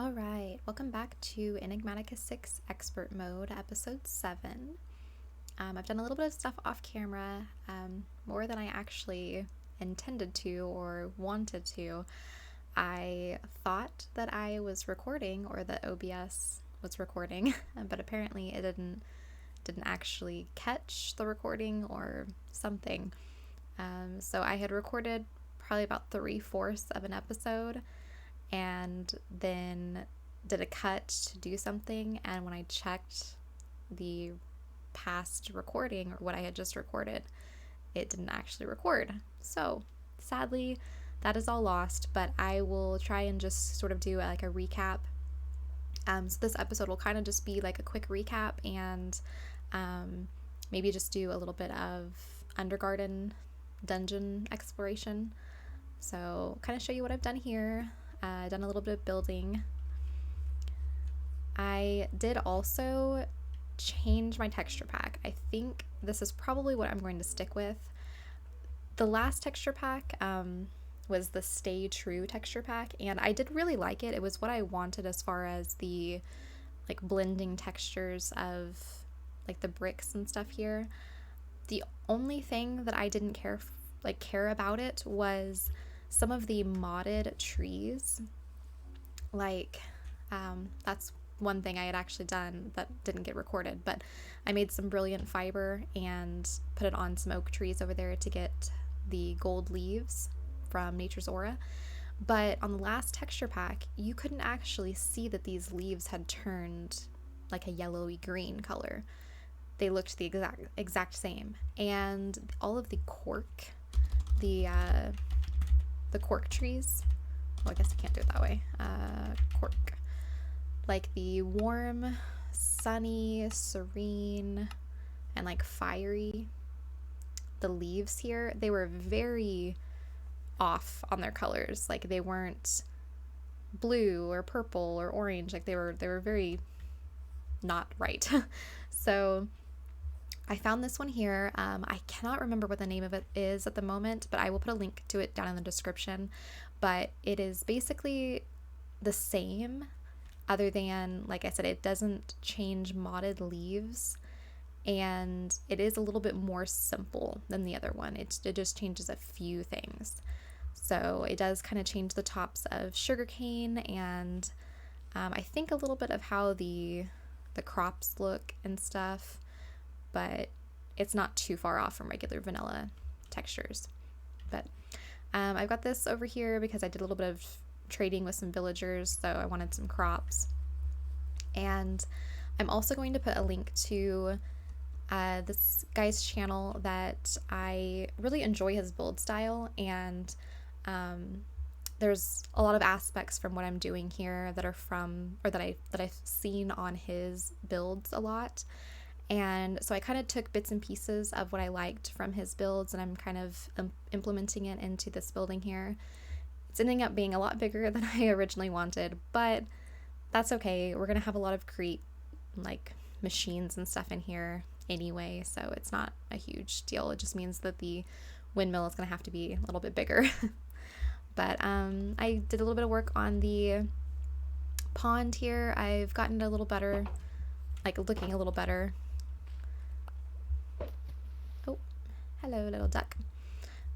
Alright, welcome back to Enigmatica 6 Expert Mode, Episode 7. I've done a little bit of stuff off camera, more than I actually intended to or wanted to. I thought that I was recording, or that OBS was recording, but apparently it didn't actually catch the recording or something. So I had recorded probably about 3/4 of an episode, and then did a cut to do something, and when I checked the past recording, or what I had just recorded, it didn't actually record. So sadly that is all lost, but I will try and just sort of do like a recap. So this episode will kind of just be like a quick recap, and maybe just do a little bit of Undergarden dungeon exploration. So kind of show you what I've done here. Done a little bit of building. I did also change my texture pack. I think this is probably what I'm going to stick with. The last texture pack was the Stay True texture pack, and I did really like it. It was what I wanted as far as the like blending textures of like the bricks and stuff here. The only thing that I didn't care about it was some of the modded trees. Like that's one thing I had actually done that didn't get recorded, but I made some brilliant fiber and put it on some oak trees over there to get the gold leaves from Nature's Aura. But on the last texture pack, you couldn't actually see that these leaves had turned like a yellowy green color. They looked the exact same, and all of the cork, the cork trees, well, I guess I can't do it that way, cork, like the warm, sunny, serene, and like fiery, the leaves here, they were very off on their colors. Like they weren't blue or purple or orange, like they were very not right. So I found this one here. I cannot remember what the name of it is at the moment, but I will put a link to it down in the description. But it is basically the same, other than, like I said, it doesn't change modded leaves, and it is a little bit more simple than the other one. It just changes a few things. So it does kind of change the tops of sugarcane, and I think a little bit of how the crops look and stuff, but it's not too far off from regular vanilla textures. But I've got this over here because I did a little bit of trading with some villagers, so I wanted some crops. And I'm also going to put a link to this guy's channel that I really enjoy his build style, and there's a lot of aspects from what I'm doing here that are from, or that I've seen on his builds a lot. And so I kind of took bits and pieces of what I liked from his builds, and I'm kind of implementing it into this building here. It's ending up being a lot bigger than I originally wanted, but that's okay. We're gonna have a lot of like machines and stuff in here anyway, so it's not a huge deal. It just means that the windmill is gonna have to be a little bit bigger. But I did a little bit of work on the pond here. I've gotten a little better, like looking a little better. Oh, hello little duck.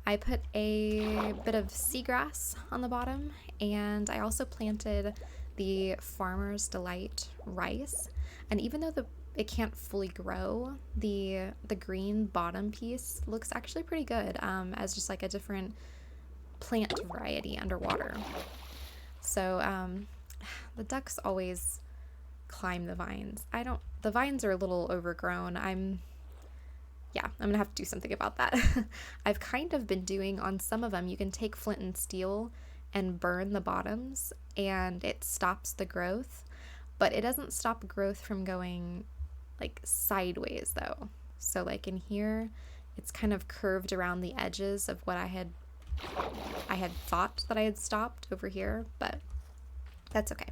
I put a bit of seagrass on the bottom, and I also planted the Farmer's Delight rice. And even though it can't fully grow, the green bottom piece looks actually pretty good, as just like a different plant variety underwater. So the ducks always climb the vines. The vines are a little overgrown. I'm gonna have to do something about that. I've kind of been doing on some of them, you can take flint and steel and burn the bottoms, and it stops the growth, but it doesn't stop growth from going like sideways though. So like in here, it's kind of curved around the edges of what I had thought that I had stopped over here, but that's okay.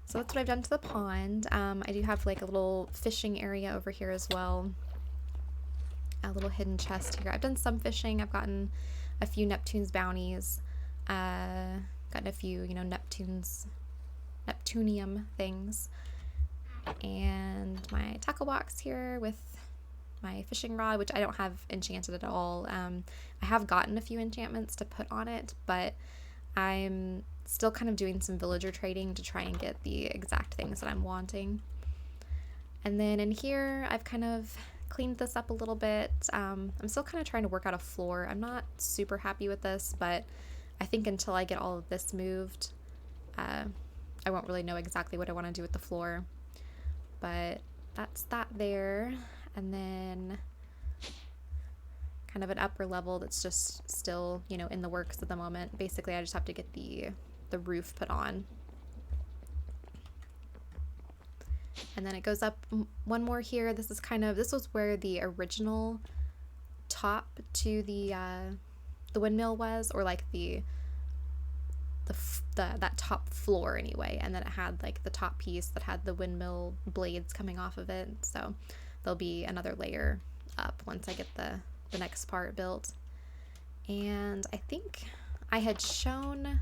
So that's what I've done to the pond. I do have like a little fishing area over here as well. A little hidden chest here. I've done some fishing. I've gotten a few Neptune's bounties. Gotten a few, Neptune's Neptunium things. And my tackle box here with my fishing rod, which I don't have enchanted at all. I have gotten a few enchantments to put on it, but I'm still kind of doing some villager trading to try and get the exact things that I'm wanting. And then in here, I've kind of cleaned this up a little bit. I'm still kind of trying to work out a floor. I'm not super happy with this, but I think until I get all of this moved, I won't really know exactly what I want to do with the floor. But that's that there. And then kind of an upper level that's just still, you know, in the works at the moment. Basically, I just have to get the roof put on. And then it goes up one more here. This was where the original top to the windmill was, or like that top floor anyway. And then it had like the top piece that had the windmill blades coming off of it. So there'll be another layer up once I get the next part built. And I think I had shown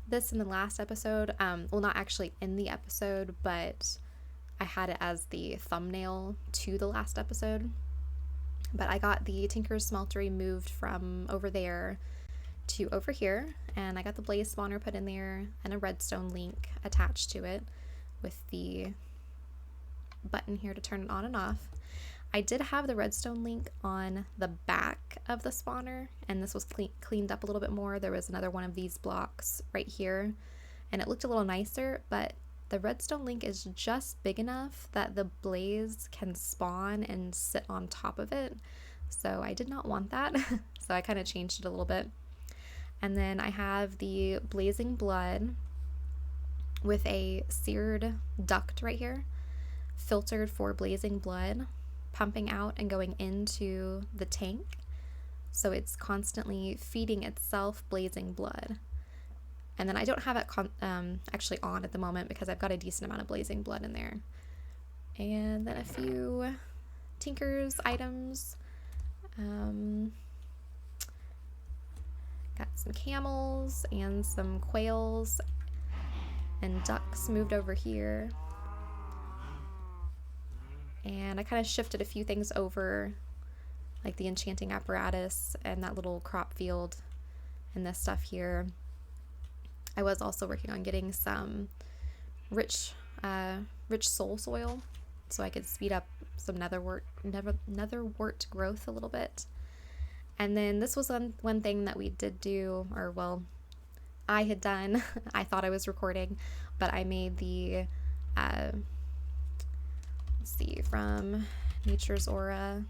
this in the last episode. Well, not actually in the episode, but I had it as the thumbnail to the last episode. But I got the Tinker's Smeltery moved from over there to over here, and I got the blaze spawner put in there and a redstone link attached to it with the button here to turn it on and off. I did have the redstone link on the back of the spawner, and this was cleaned up a little bit more. There was another one of these blocks right here, and it looked a little nicer, but the redstone link is just big enough that the blaze can spawn and sit on top of it. So I did not want that. So I kind of changed it a little bit. And then I have the blazing blood with a seared duct right here, filtered for blazing blood, pumping out and going into the tank. So it's constantly feeding itself blazing blood. And then I don't have it actually on at the moment because I've got a decent amount of blazing blood in there. And then a few Tinker's items. Got some camels and some quails and ducks moved over here. And I kind of shifted a few things over, like the enchanting apparatus and that little crop field and this stuff here. I was also working on getting some rich soul soil so I could speed up some netherwort growth a little bit. And then this was one thing that we did do, or well, I had done. I thought I was recording, but I made the, let's see, from Nature's Aura,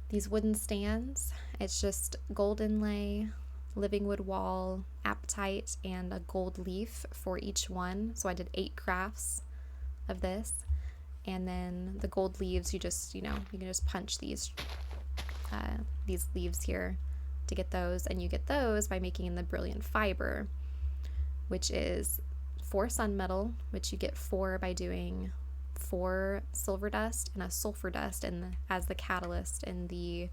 these wooden stands. It's just gold inlay, living wood wall, apatite, and a gold leaf for each one. So I did 8 crafts of this. And then the gold leaves, you can just punch these leaves here to get those. And you get those by making the brilliant fiber, which is 4 sun metal, which you get 4 by doing 4 silver dust and a sulfur dust as the catalyst in the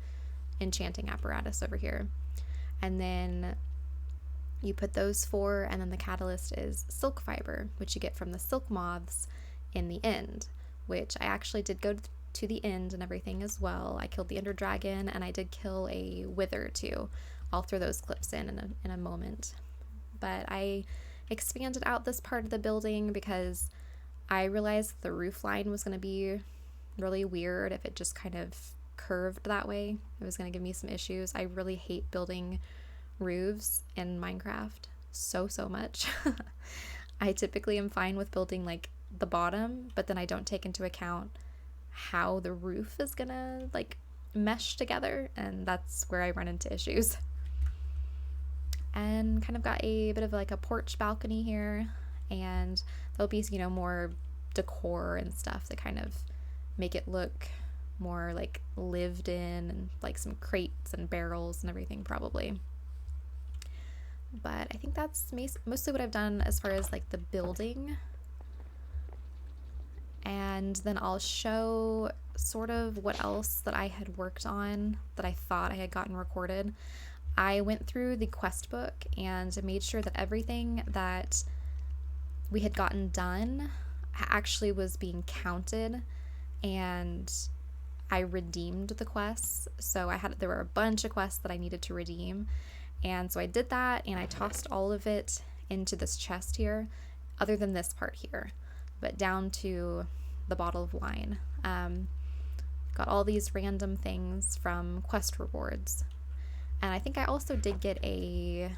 enchanting apparatus over here. And then you put those 4, and then the catalyst is silk fiber, which you get from the silk moths in the end, which I actually did go to the end and everything as well. I killed the Underdragon, and I did kill a wither too. I'll throw those clips in a moment. But I expanded out this part of the building because I realized the roof line was going to be really weird if it just kind of curved that way. It was going to give me some issues. I really hate building roofs in Minecraft so much. I typically am fine with building like the bottom, but then I don't take into account how the roof is gonna like mesh together, and that's where I run into issues. And kind of got a bit of like a porch balcony here, and there'll be, more decor and stuff that kind of make it look more like lived in, and like some crates and barrels and everything probably. But I think that's mostly what I've done as far as like the building. And then I'll show sort of what else that I had worked on that I thought I had gotten recorded. I went through the quest book and made sure that everything that we had gotten done actually was being counted, and I redeemed the quests. So there were a bunch of quests that I needed to redeem, and so I did that, and I tossed all of it into this chest here, other than this part here, but down to the bottle of wine. Got all these random things from quest rewards. And I think I also did get I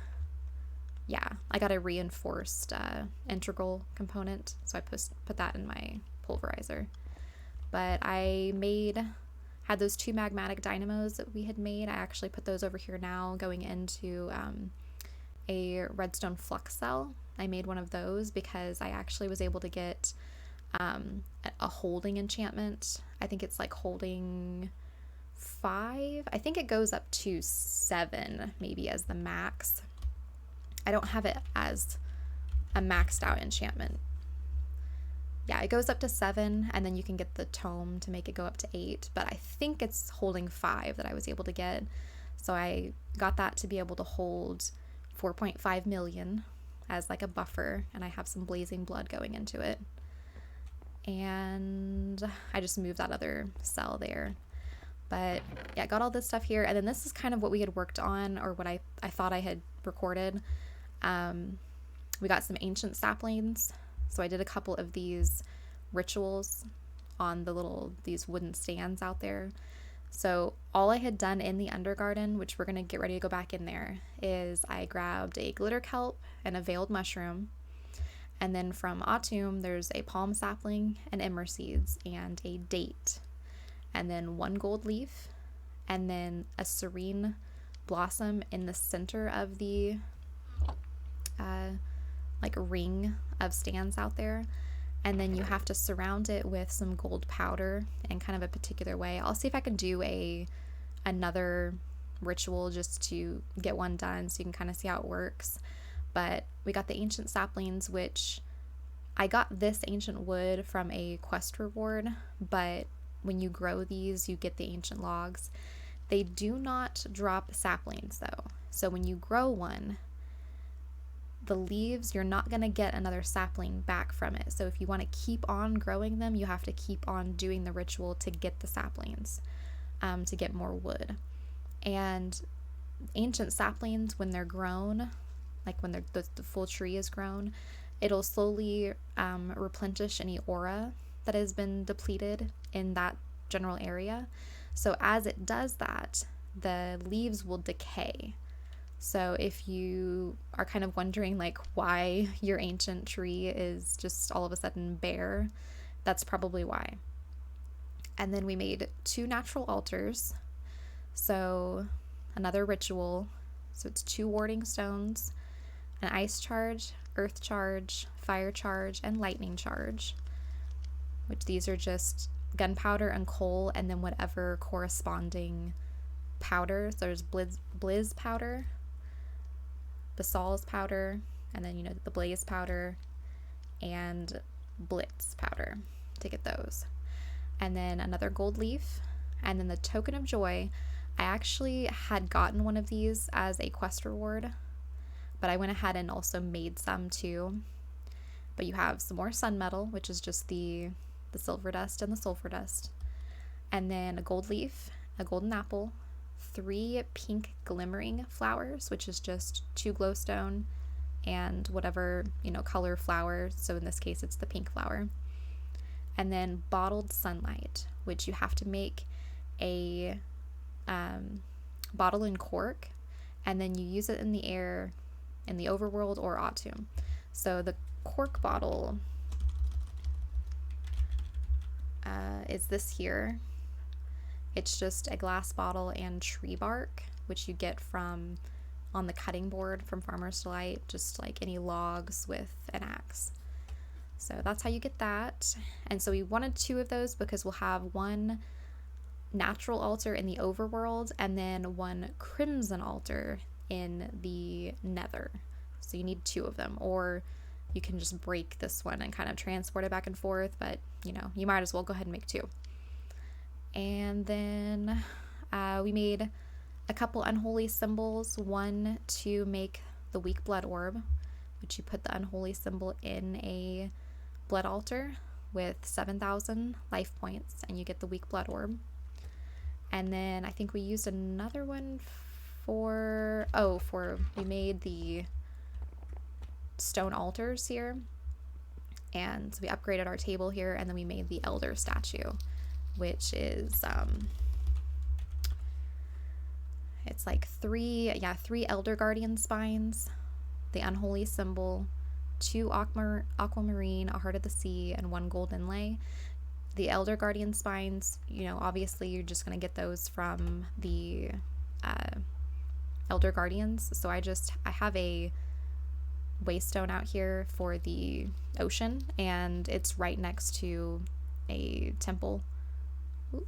got a reinforced integral component, so I put that in my pulverizer. But I had those 2 magmatic dynamos that we had made. I actually put those over here now, going into a redstone flux cell. I made one of those because I actually was able to get a holding enchantment. I think it's like holding 5. I think it goes up to 7 maybe as the max. I don't have it as a maxed out enchantment. Yeah, it goes up to 7, and then you can get the tome to make it go up to 8, but I think it's holding 5 that I was able to get. So I got that to be able to hold 4.5 million as like a buffer, and I have some blazing blood going into it. And I just moved that other cell there. But yeah, got all this stuff here, and then this is kind of what we had worked on, or what I thought I had recorded. We got some ancient saplings, so I did a couple of these rituals on these wooden stands out there. So all I had done in the Undergarden, which we're going to get ready to go back in there, is I grabbed a glitter kelp and a veiled mushroom. And then from Autumn, there's a palm sapling and emmer seeds and a date. And then 1 gold leaf, and then a serene blossom in the center of the like ring of stands out there. And then you have to surround it with some gold powder in kind of a particular way. I'll see if I can do another ritual just to get one done so you can kind of see how it works. But we got the ancient saplings, which I got this ancient wood from a quest reward, but when you grow these, you get the ancient logs. They do not drop saplings though. So when you grow one, the leaves, you're not going to get another sapling back from it. So if you want to keep on growing them, you have to keep on doing the ritual to get the saplings, to get more wood. And ancient saplings, when they're grown, like when the full tree is grown, it'll slowly replenish any aura that has been depleted in that general area. So as it does that, the leaves will decay. So if you are kind of wondering like why your ancient tree is just all of a sudden bare, that's probably why. And then we made 2 natural altars. So another ritual. So it's 2 warding stones, an ice charge, earth charge, fire charge, and lightning charge, which these are just gunpowder and coal, and then whatever corresponding powder. So there's blizz powder, basal's powder, and then the blaze powder and blitz powder to get those. And then another gold leaf, and then the token of joy. I actually had gotten one of these as a quest reward, but I went ahead and also made some too. But you have some more sun metal, which is just the silver dust and the sulfur dust, and then a gold leaf, a golden apple, 3 pink glimmering flowers, which is just 2 glowstone and whatever color flower. So in this case it's the pink flower. And then bottled sunlight, which you have to make a bottle and cork, and then you use it in the air in the overworld or autumn. So the cork bottle is this here. It's just a glass bottle and tree bark, which you get from on the cutting board from Farmer's Delight, just like any logs with an axe. So that's how you get that. And so we wanted 2 of those because we'll have 1 natural altar in the overworld and then 1 crimson altar in the nether. So you need 2 of them, or you can just break this one and kind of transport it back and forth, but you might as well go ahead and make 2. And then we made a couple unholy symbols, one to make the weak blood orb, which you put the unholy symbol in a blood altar with 7,000 life points and you get the weak blood orb. And then I think we used another one we made the stone altars here, and so we upgraded our table here, and then we made the elder statue, which is it's like three elder guardian spines, the unholy symbol, 2 aquamarine, a heart of the sea, and 1 gold inlay. The elder guardian spines, you know, obviously you're just going to get those from the elder guardians. So I have a waystone out here for the ocean, and it's right next to a temple. Ooh,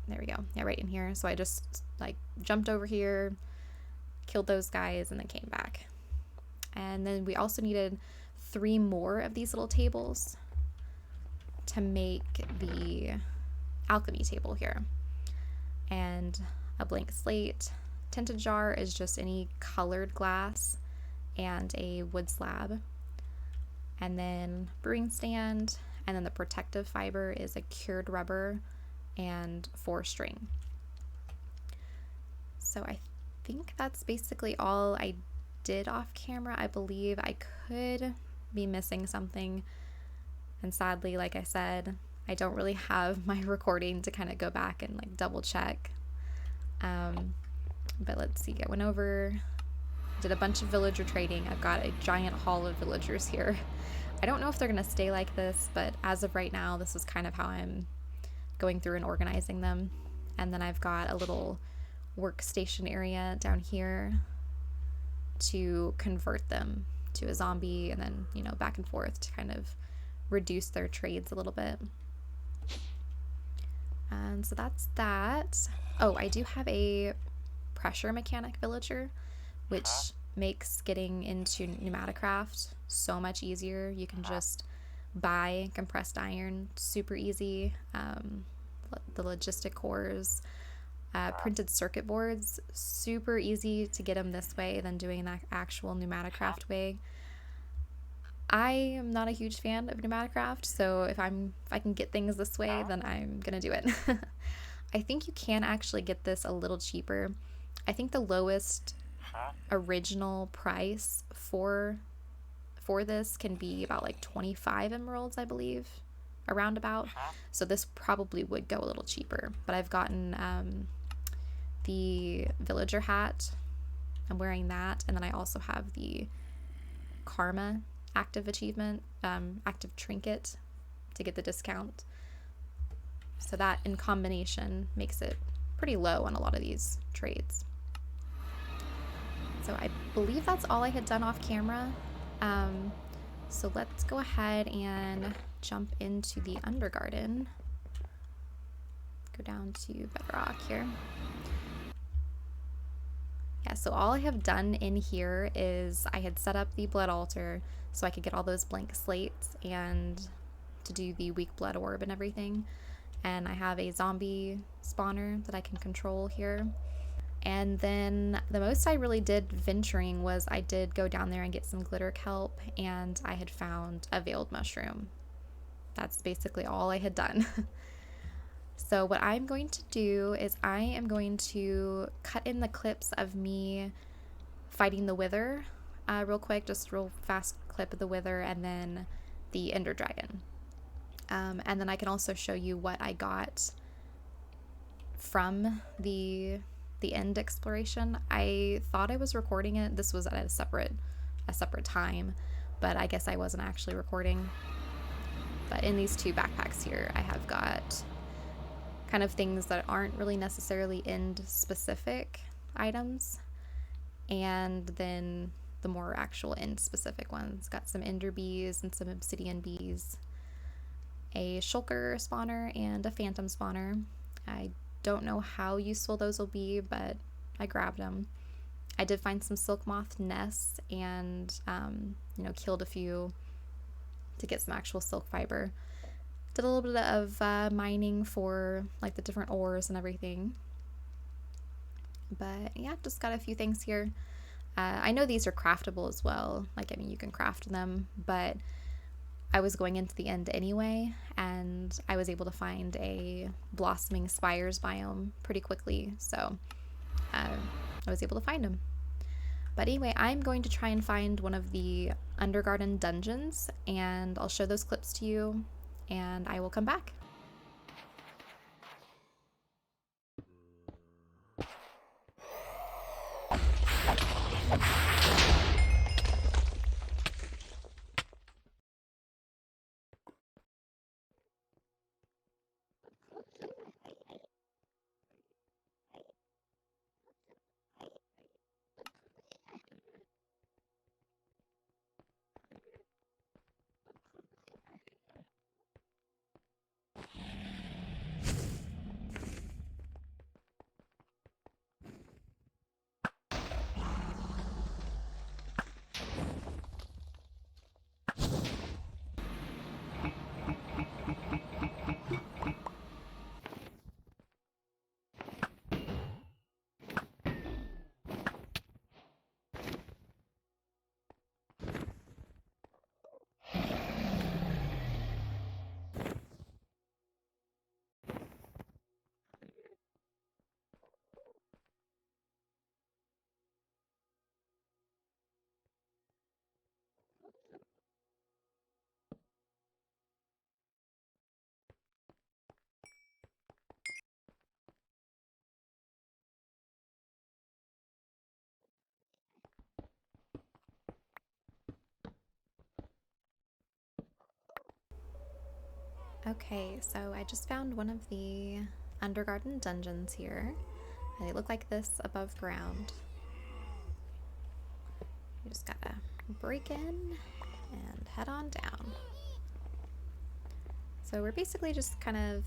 there we go. Yeah, right in here. So I just like jumped over here, killed those guys, and then came back. And then we also needed 3 more of these little tables to make the alchemy table here. And a blank slate. Tinted jar is just any colored glass, and a wood slab. And then brewing stand, and then the protective fiber is a cured rubber and 4 string. So I think that's basically all I did off camera. I believe I could be missing something, and sadly, like I said, I don't really have my recording to kind of go back and like double check. But let's see, I went over, did a bunch of villager trading. I've got a giant haul of villagers here. I don't know if they're gonna stay like this, but as of right now, this is kind of how I'm going through and organizing them. And then I've got a little workstation area down here to convert them to a zombie, and then, you know, back and forth to kind of reduce their trades a little bit. And so that's that. Oh, I do have a pressure mechanic villager, which makes getting into Pneumaticraft so much easier. You can just buy compressed iron, super easy. The logistic cores, printed circuit boards, super easy to get them this way than doing that actual Pneumaticraft way. I am not a huge fan of Enigmatica, so if I can get things this way, then I'm gonna do it. I think you can actually get this a little cheaper. I think the lowest original price for this can be about like 25 emeralds, I believe, around about. So this probably would go a little cheaper. But I've gotten the villager hat. I'm wearing that, and then I also have the karma active achievement, active trinket to get the discount. So that in combination makes it pretty low on a lot of these trades. So I believe that's all I had done off camera. So let's go ahead and jump into the Undergarden. Go down to Bedrock here. Yeah, so all I have done in here is I had set up the blood altar so I could get all those blank slates and to do the weak blood orb and everything. And I have a zombie spawner that I can control here. And then the most I really did venturing was I did go down there and get some glitter kelp, and I had found a veiled mushroom. That's basically all I had done. So what I'm going to do is I am going to cut in the clips of me fighting the wither real quick, just real fast clip of the wither and then the ender dragon. And then I can also show you what I got from the end exploration. I thought I was recording it. This was at a separate time, but I guess I wasn't actually recording. But in these 2 backpacks here, I have got kind of things that aren't really necessarily end specific items, and then the more actual end specific ones. Got some ender bees and some obsidian bees, a shulker spawner and a phantom spawner. I don't know how useful those will be, but I grabbed them. I did find some silk moth nests and killed a few to get some actual silk fiber. Did a little bit of mining for like the different ores and everything. But yeah, just got a few things here. I know these are craftable as well. Like, I mean, you can craft them, but I was going into the end anyway, and I was able to find a blossoming spires biome pretty quickly, so I was able to find them. But anyway, I'm going to try and find one of the Undergarden dungeons, and I'll show those clips to you, and I will come back. Okay, so I just found one of the Undergarden dungeons here. They look like this above ground. You just gotta break in and head on down. So we're basically just kind of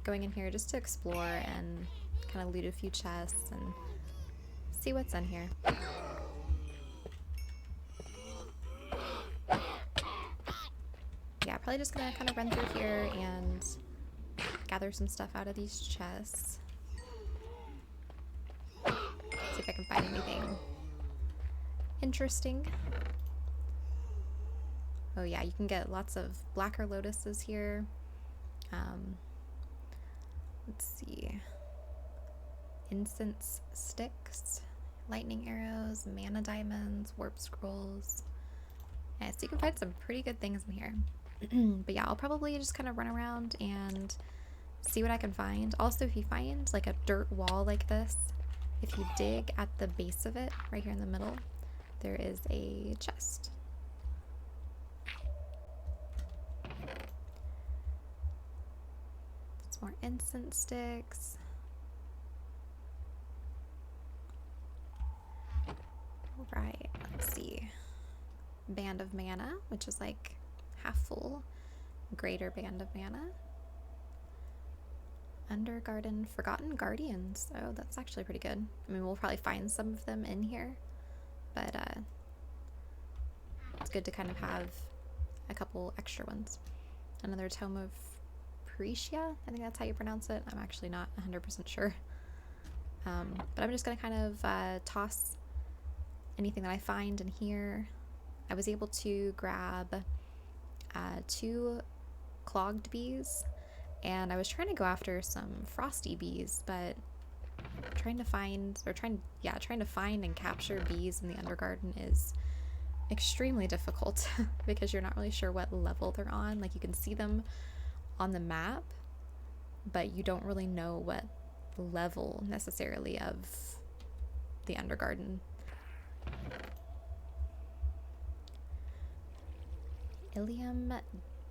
going in here just to explore and kind of loot a few chests and see what's in here. Yeah, probably just gonna kind of run through here and gather some stuff out of these chests. See if I can find anything interesting. Oh yeah, you can get lots of blacker lotuses here. Let's see. Incense sticks, lightning arrows, mana diamonds, warp scrolls. Yeah, so you can find some pretty good things in here. But yeah, I'll probably just kind of run around and see what I can find. Also, if you find like a dirt wall like this, if you dig at the base of it, right here in the middle, there is a chest. Some more incense sticks. Alright, let's see. Band of mana, which is like half full. Greater band of mana. Undergarden, Forgotten Guardians. Oh, that's actually pretty good. I mean, we'll probably find some of them in here, but it's good to kind of have a couple extra ones. Another Tome of Precia, I think that's how you pronounce it. I'm actually not 100% sure. But I'm just gonna kind of toss anything that I find in here. I was able to grab 2 clogged bees, and I was trying to go after some frosty bees, but trying to find and capture bees in the Undergarden is extremely difficult because you're not really sure what level they're on. Like, you can see them on the map, but you don't really know what level necessarily of the Undergarden. Ilium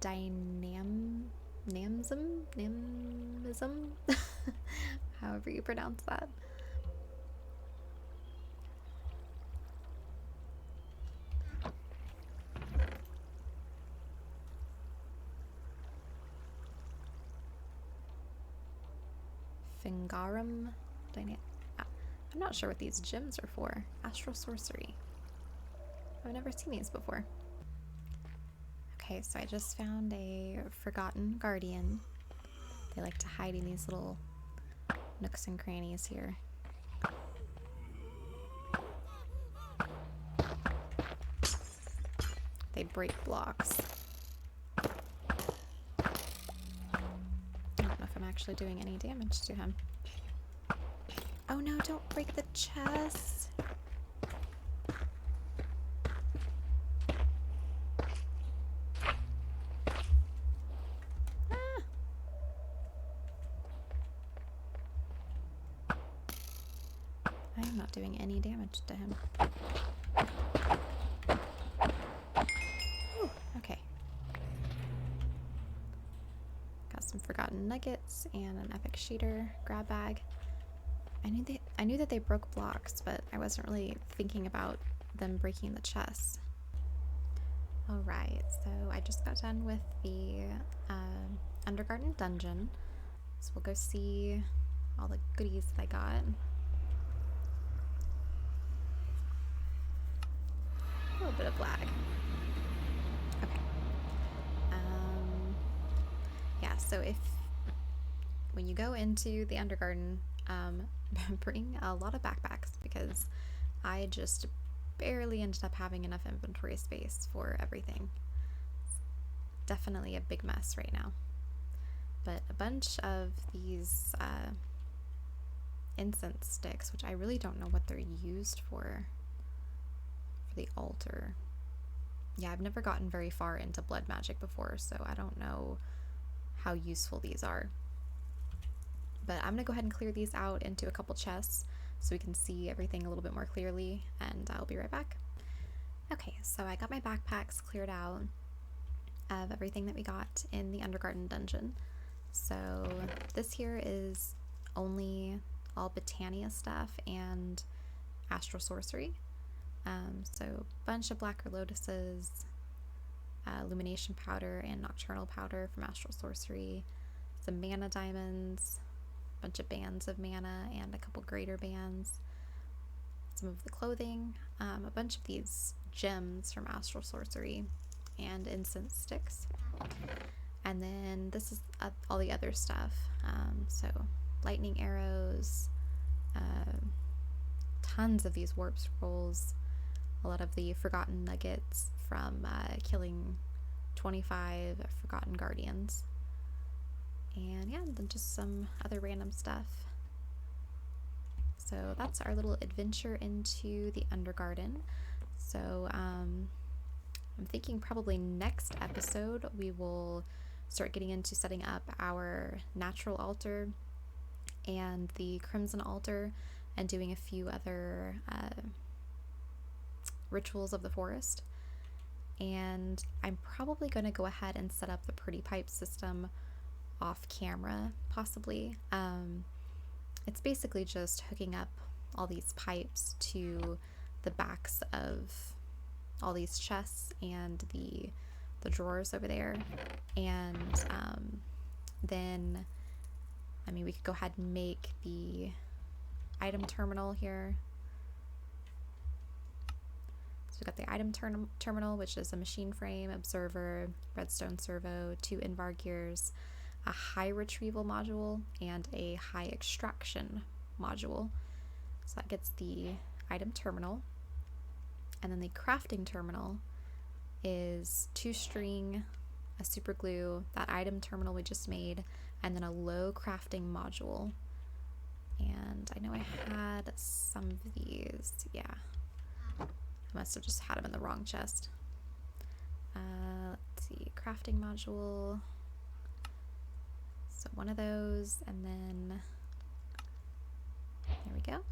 Dynamism, however you pronounce that. Fingarum I'm not sure what these gems are for. Astral sorcery. I've never seen these before. Okay, so I just found a Forgotten Guardian. They like to hide in these little nooks and crannies here. they break blocks. I don't know if I'm actually doing any damage to him. Oh no, don't break the chest. Ah. I am not doing any damage to him. Ooh, okay. Got some forgotten nuggets and an epic sheeter grab bag. I knew that they broke blocks, but I wasn't really thinking about them breaking the chest. Alright, so I just got done with the Undergarden dungeon. So we'll go see all the goodies that I got. A little bit of lag. Okay. Yeah, so when you go into the Undergarden, bring a lot of backpacks because I just barely ended up having enough inventory space for everything. It's definitely a big mess right now. But a bunch of these incense sticks, which I really don't know what they're used for the altar. Yeah, I've never gotten very far into blood magic before, so I don't know how useful these are. But I'm gonna go ahead and clear these out into a couple chests so we can see everything a little bit more clearly, and I'll be right back. Okay, so I got my backpacks cleared out of everything that we got in the Undergarden dungeon. So this here is only all Botania stuff and astral sorcery. So a bunch of blacker lotuses, illumination powder and nocturnal powder from astral sorcery, some mana diamonds, a bunch of bands of mana and a couple greater bands, some of the clothing, a bunch of these gems from astral sorcery, and incense sticks. And then this is all the other stuff. So lightning arrows, tons of these warp scrolls, a lot of the forgotten nuggets from killing 25 forgotten guardians. And yeah, then just some other random stuff. So that's our little adventure into the Undergarden. So I'm thinking probably next episode we will start getting into setting up our natural altar and the crimson altar and doing a few other rituals of the forest. And I'm probably going to go ahead and set up the pretty pipe system off camera, possibly. It's basically just hooking up all these pipes to the backs of all these chests and the drawers over there. And then, I mean, we could go ahead and make the item terminal here. So we've got the item terminal, which is a machine frame, observer, redstone servo, 2 invar gears, a high retrieval module, and a high extraction module. So that gets the item terminal. And then the crafting terminal is 2 string, a super glue, that item terminal we just made, and then a low crafting module. And I know I had some of these, yeah. I must have just had them in the wrong chest. Let's see, crafting module. So one of those, and then there we go.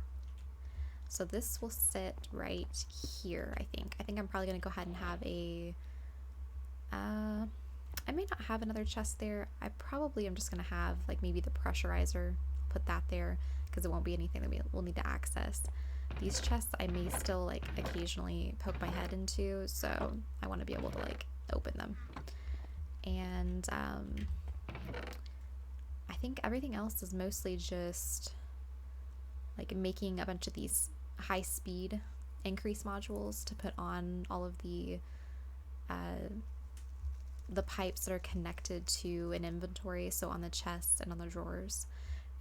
So this will sit right here, I think. I think I'm probably going to go ahead and have a... I may not have another chest there. I probably am just going to have, like, maybe the pressurizer. Put that there, because it won't be anything that we'll need to access. These chests I may still, like, occasionally poke my head into, so I want to be able to, like, open them. And, I think everything else is mostly just, like, making a bunch of these high-speed increase modules to put on all of the pipes that are connected to an inventory, so on the chests and on the drawers.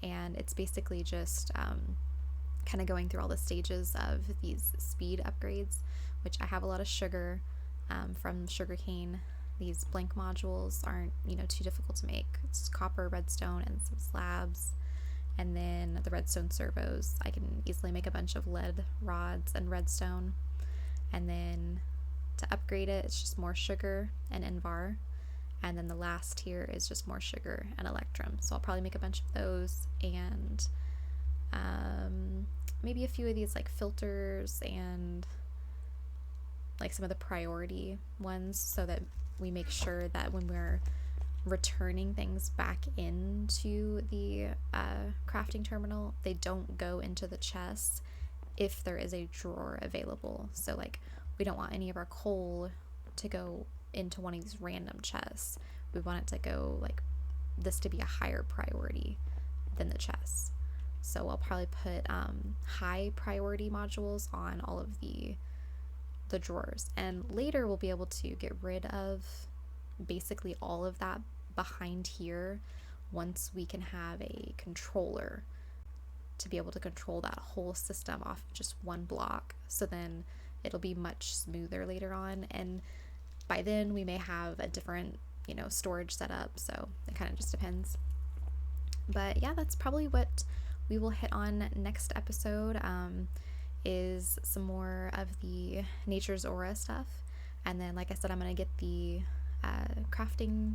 And it's basically just kind of going through all the stages of these speed upgrades, which I have a lot of sugar, from sugarcane. These blank modules aren't, too difficult to make. It's copper, redstone, and some slabs. And then the redstone servos, I can easily make a bunch of lead rods and redstone. And then to upgrade it, it's just more sugar and Invar. And then the last tier is just more sugar and electrum. So I'll probably make a bunch of those, and maybe a few of these like filters and like some of the priority ones, so that we make sure that when we're returning things back into the crafting terminal, they don't go into the chests if there is a drawer available. So like, we don't want any of our coal to go into one of these random chests. We want it to go like this to be a higher priority than the chests. So I'll probably put high priority modules on all of the drawers, and later we'll be able to get rid of basically all of that behind here once we can have a controller to be able to control that whole system off just one block. So then it'll be much smoother later on, and by then we may have a different storage setup, so it kind of just depends. But yeah, that's probably what we will hit on next episode, is some more of the Nature's Aura stuff. And then, like I said, I'm going to get the crafting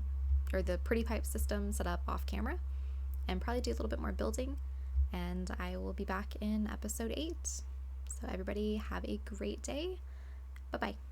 or the pretty pipe system set up off camera and probably do a little bit more building. And I will be back in episode 8. So everybody have a great day. Bye-bye.